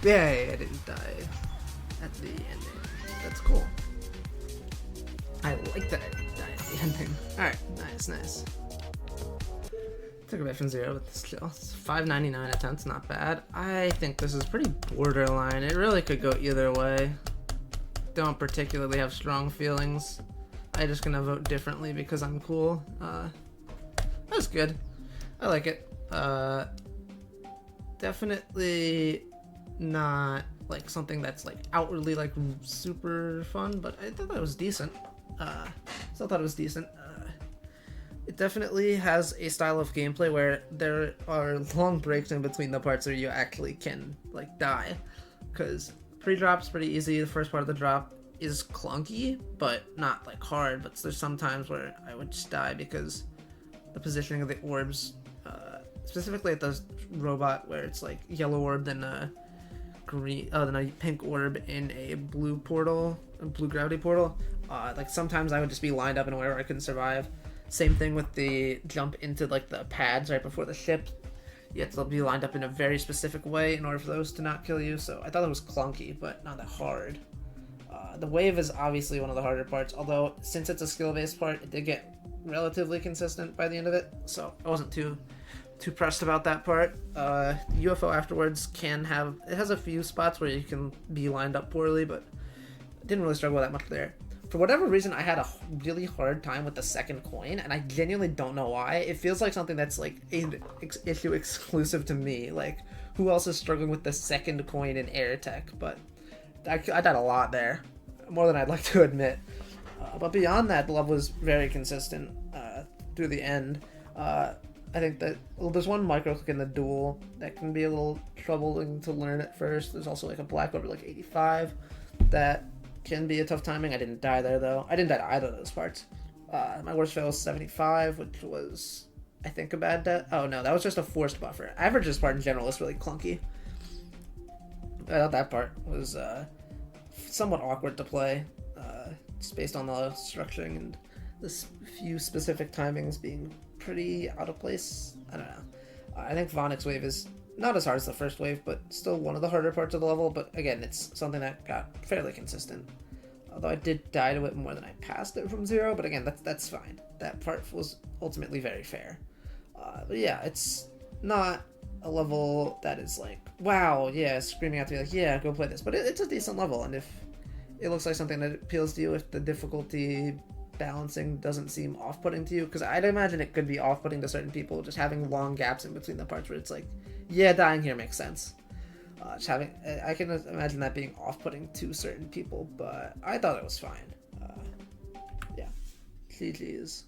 Yay, I didn't die at the ending. That's cool. I like that I didn't die at the ending. Alright, nice. Took a bit from 0, but still. It's 599 attempts, not bad. I think this is pretty borderline. It really could go either way. Don't particularly have strong feelings. I'm just gonna vote differently because I'm cool. That's good. I like it. Definitely not like something that's like outwardly like super fun, but I thought that was decent. Still thought it was decent. It definitely has a style of gameplay where there are long breaks in between the parts where you actually can like die, because pre-drop's pretty easy. The first part of the drop is clunky, but not like hard. But there's some times where I would just die because the positioning of the orbs, specifically at the robot where it's like yellow orb, then a green, then a pink orb in a blue portal, a blue gravity portal. Like sometimes I would just be lined up in a way where I couldn't survive. Same thing with the jump into like the pads right before the ship. You have to be lined up in a very specific way in order for those to not kill you. So I thought it was clunky, but not that hard. The wave is obviously one of the harder parts, although since it's a skill-based part, it did get relatively consistent by the end of it, so I wasn't too pressed about that part. UFO afterwards it has a few spots where you can be lined up poorly, but I didn't really struggle that much there. For whatever reason, I had a really hard time with the second coin, and I genuinely don't know why. It feels like something that's like an issue exclusive to me. Like, who else is struggling with the second coin in air tech? But I died a lot there, more than I'd like to admit. But beyond that, the level was very consistent through the end. I think that there's one micro click in the duel that can be a little troubling to learn at first. There's also like a black over like 85 that can be a tough timing. I didn't die there though. I didn't die to either of those parts. My worst fail was 75, which was, I think, a bad death. Oh no, that was just a forced buffer. Average's part in general is really clunky. I thought that part was somewhat awkward to play, just based on the structuring and the few specific timings being pretty out of place. I don't know. I think Vonnegu's wave is not as hard as the first wave, but still one of the harder parts of the level. But again, it's something that got fairly consistent. Although I did die to it more than I passed it from 0, but again, that's fine. That part was ultimately very fair. But yeah, it's not a level that is like, wow, yeah, screaming out to me like, yeah, go play this. But it's a decent level, and if it looks like something that appeals to you, if the difficulty balancing doesn't seem off-putting to you, because I'd imagine it could be off-putting to certain people, just having long gaps in between the parts where it's like, yeah, dying here makes sense. I can imagine that being off-putting to certain people, but I thought it was fine. Yeah, GG's.